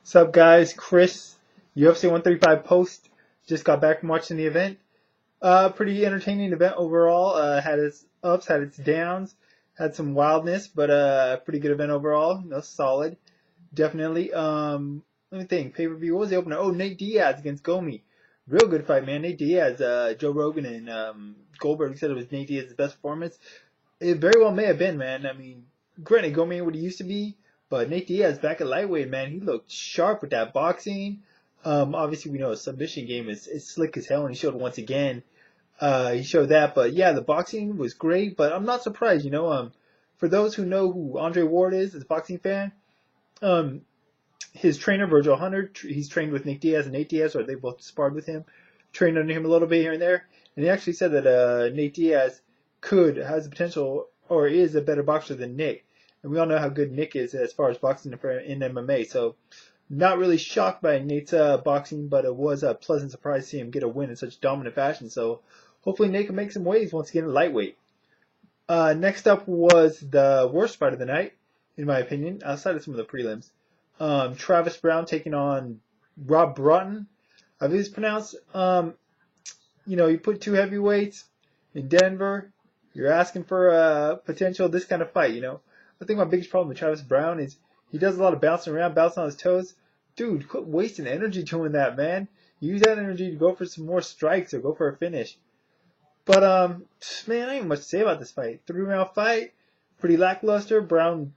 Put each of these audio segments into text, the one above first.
What's up, guys? Chris, UFC 135 post. Just got back from watching the event. Pretty entertaining event overall. Had its ups, had its downs, had some wildness, but pretty good event overall. Solid, definitely. Let me think. Pay-per-view. What was the opener? Oh, Nate Diaz against Gomi. Real good fight, man. Nate Diaz, Joe Rogan and Goldberg said it was Nate Diaz's best performance. It very well may have been, man. I mean, granted, Gomi ain't what he used to be, but Nate Diaz back at lightweight, man. He looked sharp with that boxing. Obviously, we know his submission game is slick as hell, and he showed it once again. He showed that, but yeah, the boxing was great. But I'm not surprised, for those who know who Andre Ward is as a boxing fan, his trainer Virgil Hunter, he's trained with Nick Diaz and Nate Diaz, or they both sparred with him, trained under him a little bit here and there, and he actually said that Nate Diaz has the potential or is a better boxer than Nick, and we all know how good Nick is as far as boxing in MMA. So, not really shocked by Nate's boxing, but it was a pleasant surprise to see him get a win in such dominant fashion. So, hopefully Nate can make some waves once again at lightweight. Next up was the worst fight of the night, in my opinion, outside of some of the prelims. Travis Brown taking on Rob Broughton. I believe it's pronounced. You put two heavyweights in Denver. You're asking for potential this kind of fight. I think my biggest problem with Travis Brown is he does a lot of bouncing around, bouncing on his toes. Dude, quit wasting energy doing that, man. Use that energy to go for some more strikes or go for a finish. But man, I ain't much to say about this fight. 3-round fight, pretty lackluster. Brown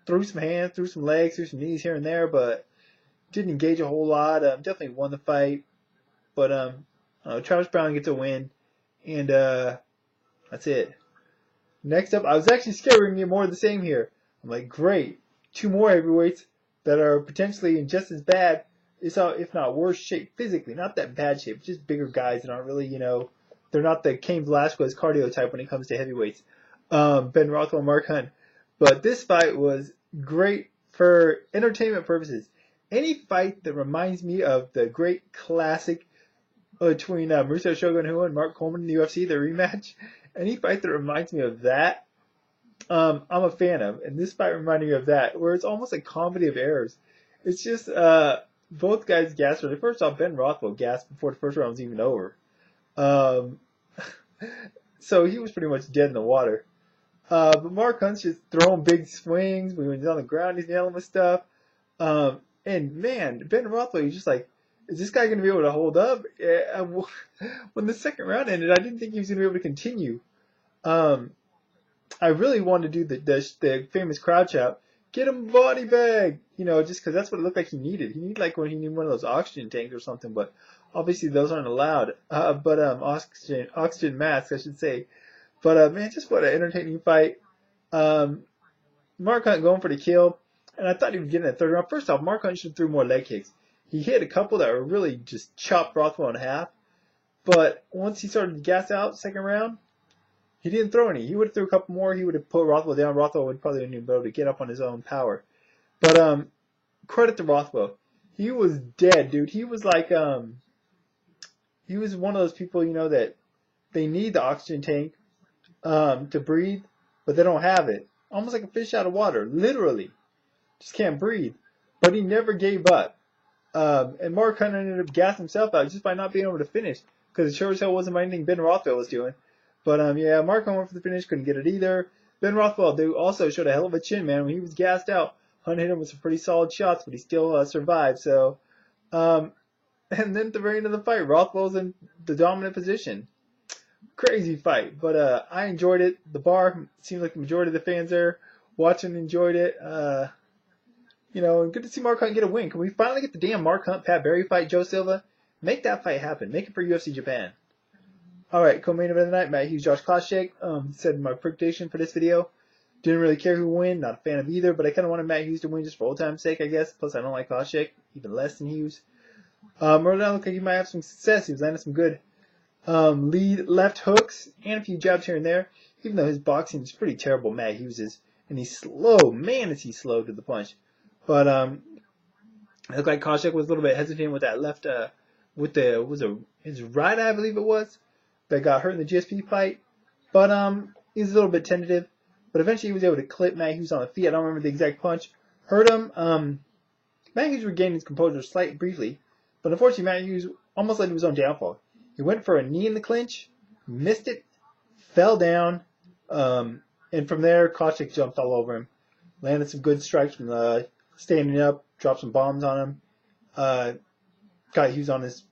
threw some hands, threw some legs, threw some knees here and there, but didn't engage a whole lot. Definitely won the fight, but Travis Brown gets a win, and that's it. Next up, I was actually scared we're gonna get more of the same here. I'm like, great, two more heavyweights that are potentially in just as bad, if not worse shape physically. Not that bad shape, just bigger guys that aren't really, they're not the Cain Velasquez cardio type when it comes to heavyweights. Ben Rothwell, Mark Hunt. But this fight was great for entertainment purposes. Any fight that reminds me of the great classic between Mauricio Shogun Rua and Mark Coleman in the UFC, the rematch, any fight that reminds me of that, I'm a fan of. And this fight reminded me of that, where it's almost a comedy of errors. It's just both guys gassed. First off, Ben Rothwell gassed before the first round was even over. So he was pretty much dead in the water. But Mark Hunt's just throwing big swings. When he's on the ground, he's nailing with stuff. And man, Ben Rothwell, he's just like, is this guy going to be able to hold up? When the second round ended, I didn't think he was going to be able to continue. I really wanted to do the famous crowd shout, get him a body bag, just because that's what it looked like he needed. He needed when he needed one of those oxygen tanks or something, but obviously those aren't allowed. But oxygen masks, I should say. But man, just what an entertaining fight. Mark Hunt going for the kill, and I thought he would get in the third round. First off, Mark Hunt should have threw more leg kicks. He hit a couple that were really just chopped Rothwell in half. But once he started to gas out second round, he didn't throw any. He would have threw a couple more. He would have put Rothwell down. Rothwell would probably have been able to get up on his own power. But credit to Rothwell. He was dead, dude. He was like he was one of those people, that they need the oxygen tank to breathe, but they don't have it. Almost like a fish out of water, literally. Just can't breathe. But he never gave up. And Mark Hunt ended up gassing himself out just by not being able to finish, because it sure as hell wasn't anything Ben Rothwell was doing. But yeah, Mark Hunt went for the finish, couldn't get it either. Ben Rothwell, dude, also showed a hell of a chin, man. When he was gassed out, Hunt hit him with some pretty solid shots, but he still survived. So, and then at the very end of the fight, Rothwell's in the dominant position. Crazy fight, but I enjoyed it. The bar seemed like the majority of the fans there watching enjoyed it. Good to see Mark Hunt get a win. Can we finally get the damn Mark Hunt Pat Barry fight, Joe Silva? Make that fight happen. Make it for UFC Japan. All right, co-main event of the night: Matt Hughes, Josh Koscheck. Said in my prediction for this video, didn't really care who won. Not a fan of either, but I kind of wanted Matt Hughes to win just for old time's sake, I guess. Plus, I don't like Koscheck even less than Hughes. Rodon looked like he might have some success. He was landing some good lead left hooks and a few jabs here and there. Even though his boxing is pretty terrible, Matt Hughes is, and he's slow. Man, is he slow to the punch. But it looked like Koscheck was a little bit hesitant with that left, his right eye, I believe it was, that got hurt in the GSP fight. But he was a little bit tentative. But eventually he was able to clip Matt Hughes on the feet. I don't remember the exact punch. Hurt him. Matt Hughes regained his composure slightly briefly, but unfortunately Matt Hughes almost led to his own downfall. He went for a knee in the clinch, missed it, fell down, and from there Koscheck jumped all over him. Landed some good strikes from standing up, dropped some bombs on him. Got Hughes on his,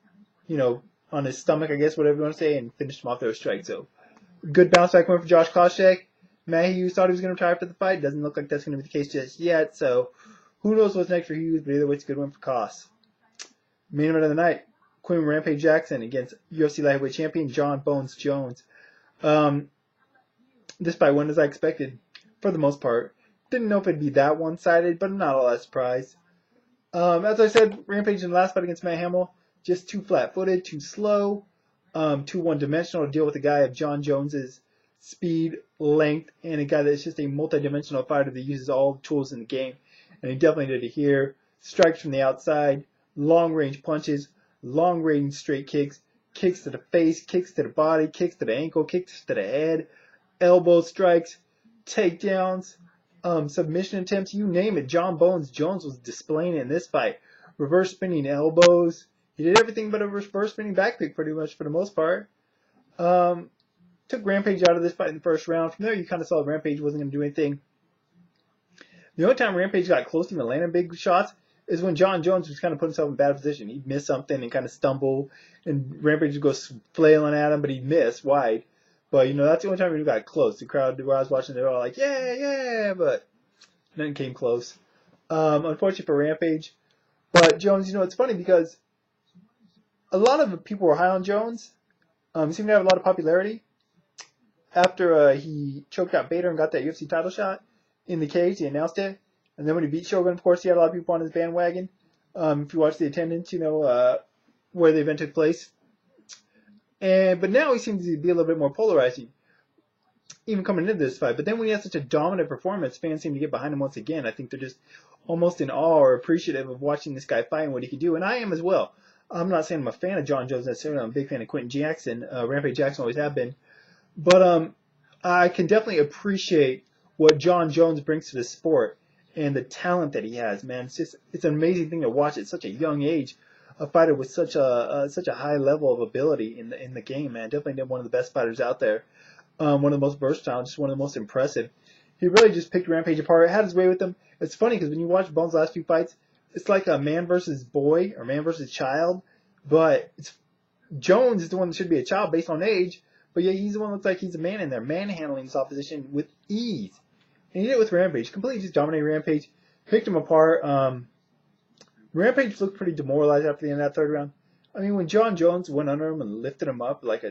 on his stomach, I guess, whatever you want to say, and finished him off with a strike. So, good bounce back win for Josh Koscheck. Matt Hughes thought he was going to retire after the fight. Doesn't look like that's going to be the case just yet. So, who knows what's next for Hughes, but either way, it's a good win for Koss. Main event of the night, Quinn Rampage Jackson against UFC lightweight champion Jon Jones. This fight went as I expected, for the most part. Didn't know if it'd be that one-sided, but I'm not all that surprised. As I said, Rampage in the last fight against Matt Hamill, just too flat-footed, too slow, too one-dimensional to deal with a guy of Jon Jones's speed, length, and a guy that's just a multi-dimensional fighter that uses all the tools in the game. And he definitely did it here. Strikes from the outside, long-range punches, long-range straight kicks, kicks to the face, kicks to the body, kicks to the ankle, kicks to the head, elbow strikes, takedowns, submission attempts, you name it. Jon Jones was displaying it in this fight. Reverse spinning elbows. He did everything but a reverse spinning back kick pretty much for the most part. Took Rampage out of this fight in the first round. From there, you kind of saw Rampage wasn't going to do anything. The only time Rampage got close to him and landing big shots is when Jon Jones was kind of put himself in a bad position. He'd miss something and kind of stumble, and Rampage would go flailing at him, but he'd miss wide. But, that's the only time we got close. The crowd where I was watching, they were all like, yeah, but nothing came close. Unfortunately for Rampage. But Jones, it's funny because a lot of people were high on Jones. He seemed to have a lot of popularity. After he choked out Bader and got that UFC title shot in the cage, he announced it. And then when he beat Shogun, of course, he had a lot of people on his bandwagon. If you watch the attendance, where the event took place. But now he seems to be a little bit more polarizing, even coming into this fight. But then when he has such a dominant performance, fans seem to get behind him once again. I think they're just almost in awe or appreciative of watching this guy fight and what he can do. And I am as well. I'm not saying I'm a fan of Jon Jones necessarily. I'm a big fan of Quentin Jackson. Rampage Jackson always have been. But I can definitely appreciate what Jon Jones brings to the sport and the talent that he has, man. It's an amazing thing to watch at such a young age. A fighter with such a high level of ability in the game, man. Definitely one of the best fighters out there. One of the most versatile, just one of the most impressive. He really just picked Rampage apart, had his way with him. It's funny because when you watch Bones' last few fights, it's like a man versus boy or man versus child. But Jones is the one that should be a child based on age, but yet he's the one that looks like he's a man in there, manhandling his opposition with ease. And he did it with Rampage. Completely just dominated Rampage, picked him apart. Rampage looked pretty demoralized after the end of that third round. I mean, when Jon Jones went under him and lifted him up like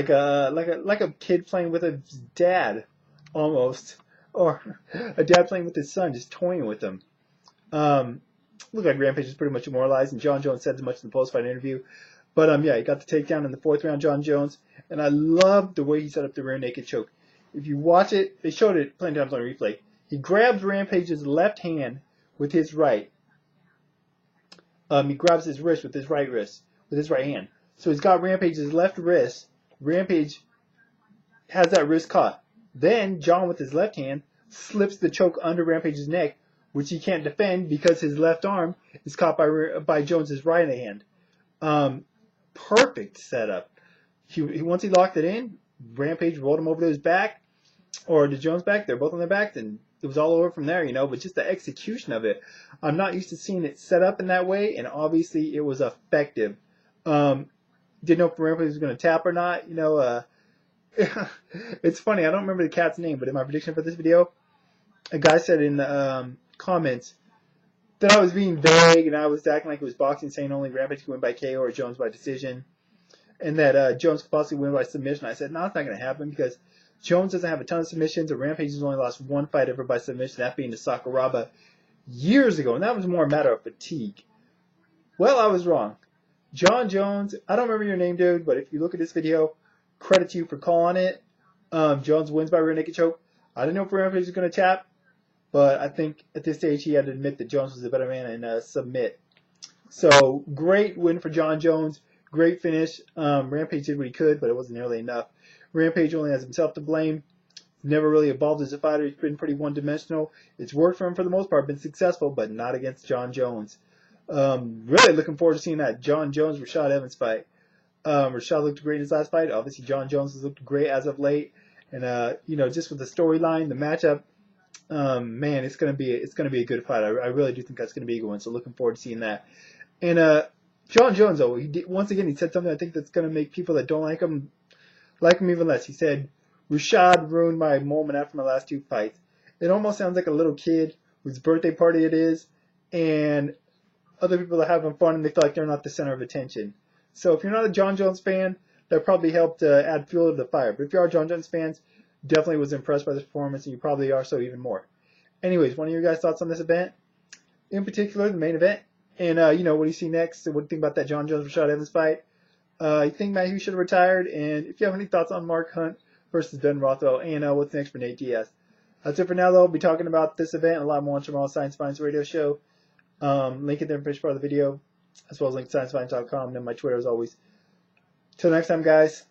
a kid playing with his dad, almost, or a dad playing with his son, just toying with him. Looked like Rampage was pretty much demoralized, and Jon Jones said as much in the post-fight interview. But he got the takedown in the fourth round, Jon Jones, and I loved the way he set up the rear naked choke. If you watch it, they showed it plenty of times on replay. He grabs Rampage's left hand with his right. He grabs his wrist with his right hand. So he's got Rampage's left wrist. Rampage has that wrist caught. Then Jon, with his left hand, slips the choke under Rampage's neck, which he can't defend because his left arm is caught by Jones's right hand. Perfect setup. Once he locked it in, Rampage rolled him over to his back, or to Jones' back. They're both on their backs, and it was all over from there, But just the execution of it, I'm not used to seeing it set up in that way, and obviously it was effective. Didn't know if Rampage was going to tap or not. It's funny. I don't remember the cat's name, but in my prediction for this video, a guy said in the comments that I was being vague and I was acting like it was boxing, saying only Rampage could win by KO or Jones by decision, and that Jones could possibly win by submission. I said, no, it's not going to happen because Jones doesn't have a ton of submissions, and Rampage has only lost one fight ever by submission, that being to Sakuraba years ago, and that was more a matter of fatigue. Well, I was wrong. Jon Jones, I don't remember your name, dude, but if you look at this video, credit to you for calling it. Jones wins by rear naked choke. I didn't know if Rampage was going to tap, but I think at this stage he had to admit that Jones was the better man and submit. So, great win for Jon Jones. Great finish. Rampage did what he could, but it wasn't nearly enough. Rampage only has himself to blame. never really evolved as a fighter. He's been pretty one-dimensional. It's worked for him for the most part, been successful, but not against Jon Jones. Really looking forward to seeing that Jon Jones-Rashad Evans fight. Rashad looked great in his last fight. Obviously, Jon Jones has looked great as of late. And just with the storyline, the matchup, man, it's gonna be a good fight. I really do think that's gonna be a good one. So looking forward to seeing that. And Jon Jones, though, once again he said something I think that's gonna make people that don't like him even less. He said, "Rashad ruined my moment after my last 2 fights." It almost sounds like a little kid whose birthday party it is, and other people are having fun and they feel like they're not the center of attention. So if you're not a Jon Jones fan, that probably helped add fuel to the fire. But if you are Jon Jones fans, definitely was impressed by this performance, and you probably are so even more. Anyways, what are your guys' thoughts on this event? In particular, the main event. And, what do you see next? What do you think about that Jon Jones-Rashad Evans fight? You think Matt Hughes should have retired? And if you have any thoughts on Mark Hunt versus Ben Rothwell, and what's next for Nate Diaz? That's it for now, though. I'll be talking about this event and a lot more on tomorrow's Science Finance radio show. Link in the information part of the video, as well as link to sciencefinance.com, and then my Twitter as always. Till next time, guys.